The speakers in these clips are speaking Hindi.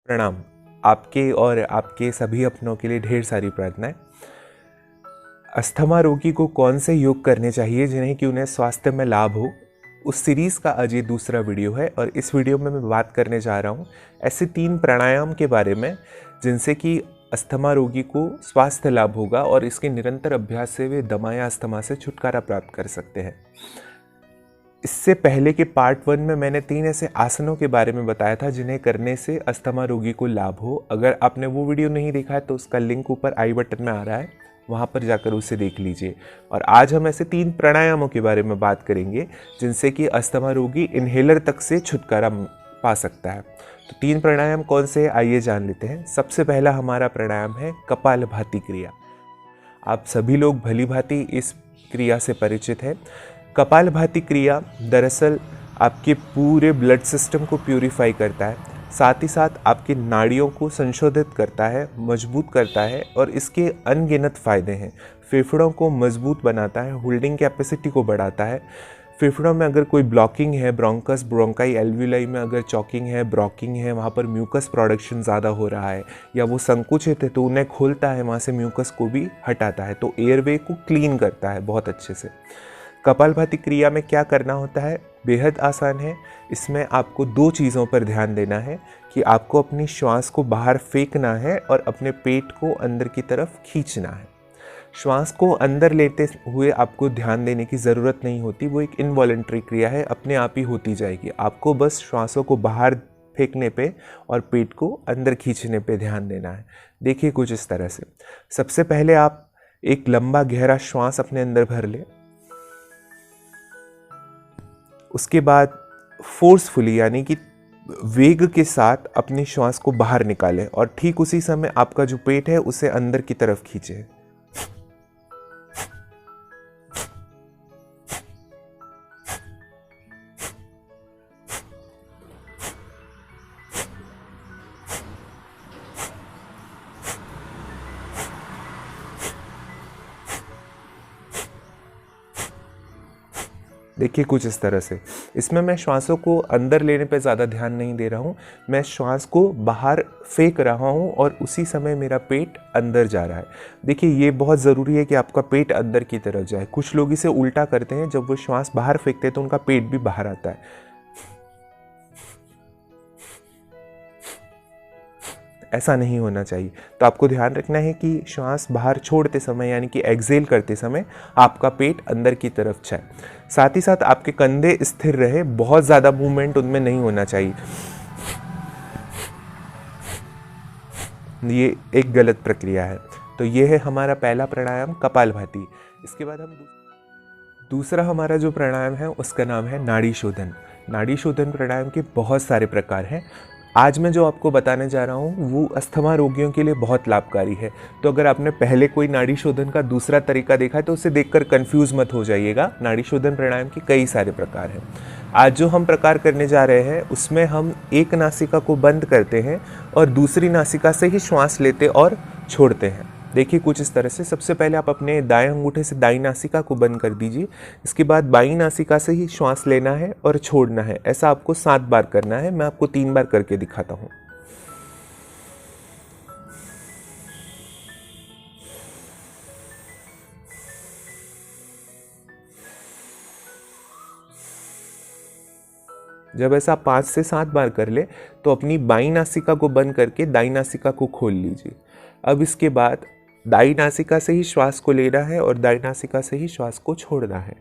प्रणाम। आपके और आपके सभी अपनों के लिए ढेर सारी प्रार्थनाएं। अस्थमा रोगी को कौन से योग करने चाहिए जिन्हें कि उन्हें स्वास्थ्य में लाभ हो, उस सीरीज़ का आज ये दूसरा वीडियो है। और इस वीडियो में मैं बात करने जा रहा हूँ ऐसे 3 प्राणायाम के बारे में जिनसे कि अस्थमा रोगी को स्वास्थ्य लाभ होगा और इसके निरंतर अभ्यास से वे दमा या अस्थमा से छुटकारा प्राप्त कर सकते हैं। इससे पहले के पार्ट 1 में मैंने 3 ऐसे आसनों के बारे में बताया था जिन्हें करने से अस्थमा रोगी को लाभ हो। अगर आपने वो वीडियो नहीं देखा है तो उसका लिंक ऊपर आई बटन में आ रहा है, वहाँ पर जाकर उसे देख लीजिए। और आज हम ऐसे 3 प्राणायामों के बारे में बात करेंगे जिनसे कि अस्थमा रोगी इन्हेलर तक से छुटकारा पा सकता है। तो 3 प्राणायाम कौन से हैं आइए जान लेते हैं। सबसे पहला हमारा प्राणायाम है कपालभाति क्रिया। आप सभी लोग भली भांति इस क्रिया से परिचित हैं। कपालभाति क्रिया दरअसल आपके पूरे ब्लड सिस्टम को प्यूरिफाई करता है, साथ ही साथ आपकी नाड़ियों को संशोधित करता है, मजबूत करता है और इसके अनगिनत फ़ायदे हैं। फेफड़ों को मजबूत बनाता है, होल्डिंग कैपेसिटी को बढ़ाता है। फेफड़ों में अगर कोई ब्लॉकिंग है, ब्रोंकस, ब्रोंकाई, एल्विलाई में अगर चॉकिंग है, ब्रॉकिंग है, वहाँ पर म्यूकस प्रोडक्शन ज़्यादा हो रहा है या वो संकुचित है तो उन्हें खोलता है, वहाँ से म्यूकस को भी हटाता है, तो एयरवे को क्लीन करता है बहुत अच्छे से। कपालभाति क्रिया में क्या करना होता है, बेहद आसान है। इसमें आपको 2 चीज़ों पर ध्यान देना है कि आपको अपनी श्वास को बाहर फेंकना है और अपने पेट को अंदर की तरफ खींचना है। श्वास को अंदर लेते हुए आपको ध्यान देने की ज़रूरत नहीं होती, वो एक इनवॉलंटरी क्रिया है, अपने आप ही होती जाएगी। आपको बस श्वासों को बाहर फेंकने पे और पेट को अंदर खींचने पे ध्यान देना है। देखिए कुछ इस तरह से। सबसे पहले आप एक लंबा गहरा श्वास अपने अंदर भर लें। उसके बाद फोर्सफुली यानी कि वेग के साथ अपनी श्वास को बाहर निकालें और ठीक उसी समय आपका जो पेट है उसे अंदर की तरफ खींचें। देखिए कुछ इस तरह से। इसमें मैं श्वासों को अंदर लेने पे ज़्यादा ध्यान नहीं दे रहा हूँ, मैं श्वास को बाहर फेंक रहा हूँ और उसी समय मेरा पेट अंदर जा रहा है। देखिए ये बहुत ज़रूरी है कि आपका पेट अंदर की तरफ जाए। कुछ लोग इसे उल्टा करते हैं, जब वो श्वास बाहर फेंकते हैं तो उनका पेट भी बाहर आता है। ऐसा नहीं होना चाहिए। तो आपको ध्यान रखना है कि श्वास बाहर छोड़ते समय यानी कि एक्सेल करते समय आपका पेट अंदर की तरफ जाए। साथ ही साथ आपके कंधे स्थिर रहे, बहुत ज़्यादा मूवमेंट उनमें नहीं होना चाहिए। ये एक गलत प्रक्रिया है। तो ये है हमारा पहला प्राणायाम कपालभाति। इसके बाद हम दूसरा हमारा जो प्राणायाम है उसका नाम है नाड़ी शोधन। नाड़ी शोधन प्राणायाम के बहुत सारे प्रकार हैं। आज मैं जो आपको बताने जा रहा हूँ वो अस्थमा रोगियों के लिए बहुत लाभकारी है। तो अगर आपने पहले कोई नाड़ी शोधन का दूसरा तरीका देखा है तो उसे देखकर कंफ्यूज मत हो जाइएगा। नाड़ी शोधन प्राणायाम के कई सारे प्रकार हैं। आज जो हम प्रकार करने जा रहे हैं उसमें हम एक नासिका को बंद करते हैं और दूसरी नासिका से ही श्वास लेते और छोड़ते हैं। देखिए कुछ इस तरह से। सबसे पहले आप अपने दाएं अंगूठे से दाईं नासिका को बंद कर दीजिए। इसके बाद बाईं नासिका से ही श्वास लेना है और छोड़ना है। ऐसा आपको 7 बार करना है। मैं आपको 3 बार करके दिखाता हूँ। जब ऐसा 5 से 7 बार कर ले तो अपनी बाईं नासिका को बंद करके दाईं नासिका को खोल लीजिए। अब इसके बाद दाईं नासिका से ही श्वास को लेना है और दाईं नासिका से ही श्वास को छोड़ना है।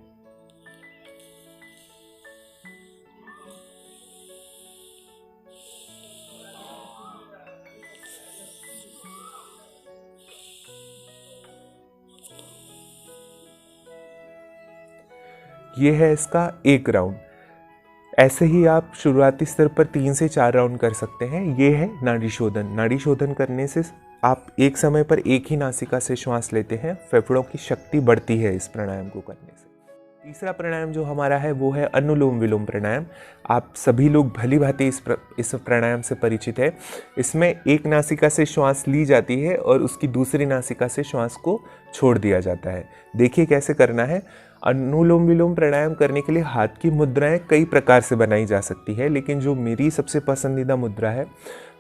ये है इसका 1 राउंड। ऐसे ही आप शुरुआती स्तर पर 3 से 4 राउंड कर सकते हैं। ये है नाड़ी शोधन। नाड़ी शोधन करने से आप एक समय पर एक ही नासिका से श्वास लेते हैं। फेफड़ों की शक्ति बढ़ती है इस प्राणायाम को करने से। तीसरा प्राणायाम जो हमारा है वो है अनुलोम विलोम प्राणायाम। आप सभी लोग भली भांति इस प्राणायाम से परिचित है। इसमें एक नासिका से श्वास ली जाती है और उसकी दूसरी नासिका से श्वास को छोड़ दिया जाता है। देखिए कैसे करना है। अनुलोम विलोम प्राणायाम करने के लिए हाथ की मुद्राएं कई प्रकार से बनाई जा सकती है, लेकिन जो मेरी सबसे पसंदीदा मुद्रा है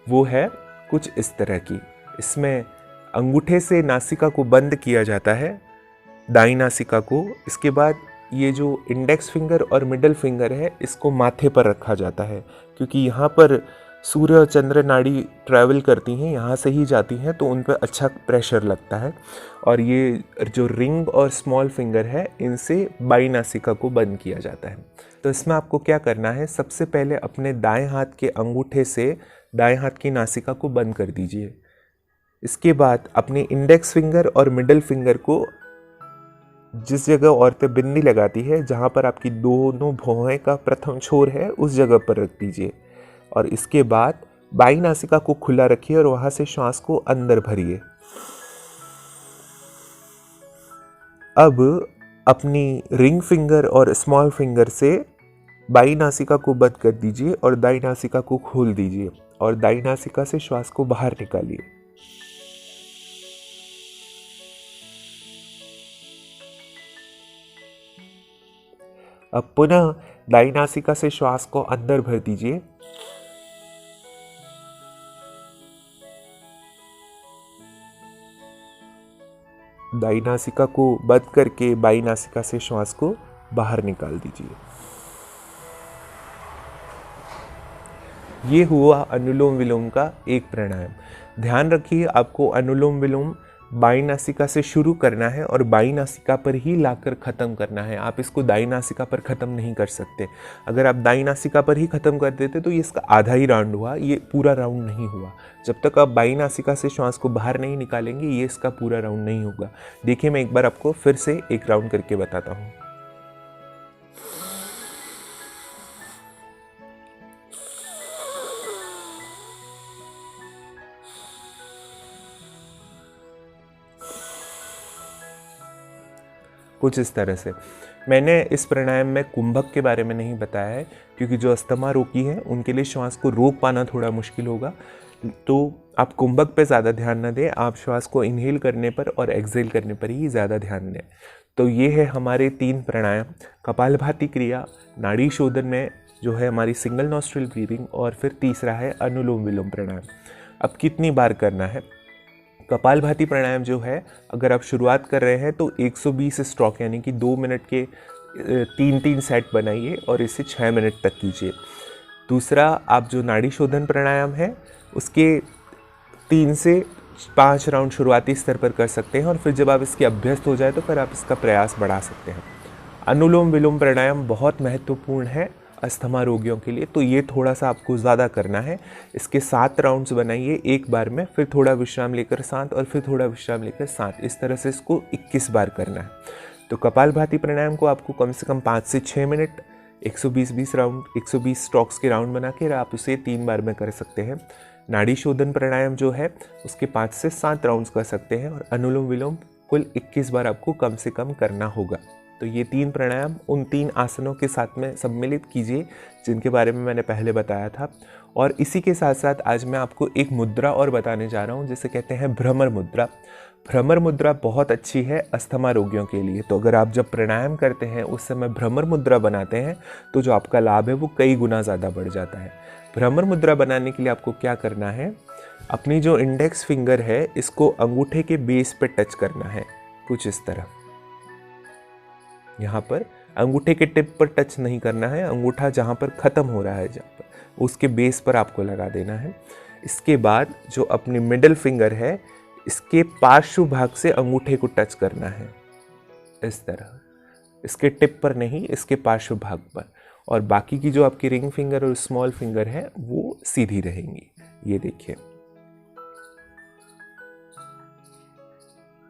वो है कुछ इस तरह की। इसमें अंगूठे से नासिका को बंद किया जाता है, दाईं नासिका को। इसके बाद ये जो इंडेक्स फिंगर और मिडल फिंगर है इसको माथे पर रखा जाता है, क्योंकि यहाँ पर सूर्य और चंद्र नाड़ी ट्रैवल करती हैं, यहाँ से ही जाती हैं, तो उन पर अच्छा प्रेशर लगता है। और ये जो रिंग और स्मॉल फिंगर है इनसे बाईं नासिका को बंद किया जाता है। तो इसमें आपको क्या करना है, सबसे पहले अपने दाएं हाथ के अंगूठे से दाएं हाथ की नासिका को बंद कर दीजिए। इसके बाद अपनी इंडेक्स फिंगर और मिडल फिंगर को जिस जगह औरतें बिंदी लगाती है, जहाँ पर आपकी दोनों भौहें का प्रथम छोर है, उस जगह पर रख दीजिए। और इसके बाद बाईं नासिका को खुला रखिए और वहाँ से श्वास को अंदर भरिए। अब अपनी रिंग फिंगर और स्मॉल फिंगर से बाईं नासिका को बंद कर दीजिए और दाईं नासिका को खोल दीजिए और दाईं नासिका से श्वास को बाहर निकालिए। अब पुनः दाईं नासिका से श्वास को अंदर भर दीजिए। दाईं नासिका को बंद करके बाईं नासिका से श्वास को बाहर निकाल दीजिए। ये हुआ अनुलोम विलोम का एक प्राणायाम। ध्यान रखिए, आपको अनुलोम विलोम बाईं नासिका से शुरू करना है और बाईं नासिका पर ही लाकर ख़त्म करना है। आप इसको दाईं नासिका पर ख़त्म नहीं कर सकते। अगर आप दाईं नासिका पर ही ख़त्म कर देते तो ये इसका आधा ही राउंड हुआ, ये पूरा राउंड नहीं हुआ। जब तक आप बाईं नासिका से श्वास को बाहर नहीं निकालेंगे ये इसका पूरा राउंड नहीं होगा। देखिए, मैं एक बार आपको फिर से एक राउंड करके बताता हूँ। कुछ इस तरह से। मैंने इस प्राणायाम में कुंभक के बारे में नहीं बताया है, क्योंकि जो अस्थमा रोगी हैं उनके लिए श्वास को रोक पाना थोड़ा मुश्किल होगा। तो आप कुंभक पे ज़्यादा ध्यान न दें, आप श्वास को इनहेल करने पर और एक्सहेल करने पर ही ज़्यादा ध्यान दें। तो ये है हमारे 3 प्राणायाम। कपालभाति क्रिया, नाड़ी शोधन में जो है हमारी सिंगल नॉस्ट्रिल ब्रीदिंग, और फिर तीसरा है अनुलोम विलोम प्राणायाम। अब कितनी बार करना है? कपालभाति प्राणायाम जो है, अगर आप शुरुआत कर रहे हैं तो 120 स्ट्रोक यानी कि 2 मिनट के 3-3 सेट बनाइए और इसे 6 मिनट तक कीजिए। दूसरा, आप जो नाड़ी शोधन प्राणायाम है उसके 3 से 5 राउंड शुरुआती स्तर पर कर सकते हैं और फिर जब आप इसके अभ्यस्त हो जाए तो फिर आप इसका प्रयास बढ़ा सकते हैं। अनुलोम विलोम प्राणायाम बहुत महत्वपूर्ण है अस्थमा रोगियों के लिए, तो ये थोड़ा सा आपको ज़्यादा करना है। इसके 7 राउंड्स बनाइए एक बार में, फिर थोड़ा विश्राम लेकर 7 और फिर थोड़ा विश्राम लेकर 7, इस तरह से इसको 21 बार करना है। तो कपालभाति प्राणायाम को आपको कम से कम 5 से 6 मिनट 120 राउंड 120 स्ट्रोक्स के राउंड बना के आप उसे 3 बार में कर सकते हैं। नाड़ी शोधन प्राणायाम जो है उसके 5 से 7 राउंड्स कर सकते हैं और अनुलोम विलोम कुल 21 बार आपको कम से कम करना होगा। तो ये 3 प्राणायाम उन 3 आसनों के साथ में सम्मिलित कीजिए जिनके बारे में मैंने पहले बताया था। और इसी के साथ साथ आज मैं आपको एक मुद्रा और बताने जा रहा हूँ जिसे कहते हैं भ्रमर मुद्रा। भ्रमर मुद्रा बहुत अच्छी है अस्थमा रोगियों के लिए। तो अगर आप जब प्राणायाम करते हैं उस समय भ्रमर मुद्रा बनाते हैं तो जो आपका लाभ है वो कई गुना ज़्यादा बढ़ जाता है। भ्रमर मुद्रा बनाने के लिए आपको क्या करना है, अपनी जो इंडेक्स फिंगर है इसको अंगूठे के बेस पे टच करना है, कुछ इस तरह। यहाँ पर अंगूठे के टिप पर टच नहीं करना है, अंगूठा जहाँ पर ख़त्म हो रहा है जहाँ पर उसके बेस पर आपको लगा देना है। इसके बाद जो अपनी मिडिल फिंगर है इसके पार्श्व भाग से अंगूठे को टच करना है, इस तरह, इसके टिप पर नहीं, इसके पार्श्व भाग पर। और बाकी की जो आपकी रिंग फिंगर और स्मॉल फिंगर है वो सीधी रहेंगी। ये देखिए,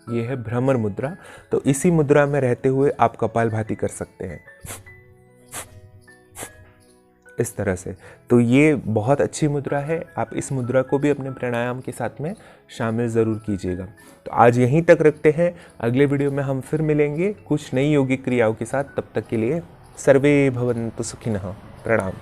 ये है भ्रमर मुद्रा। तो इसी मुद्रा में रहते हुए आप कपालभाति कर सकते हैं इस तरह से। तो ये बहुत अच्छी मुद्रा है, आप इस मुद्रा को भी अपने प्राणायाम के साथ में शामिल ज़रूर कीजिएगा। तो आज यहीं तक रखते हैं, अगले वीडियो में हम फिर मिलेंगे कुछ नई योगिक क्रियाओं के साथ। तब तक के लिए सर्वे भवन्तु सुखिनः। प्रणाम।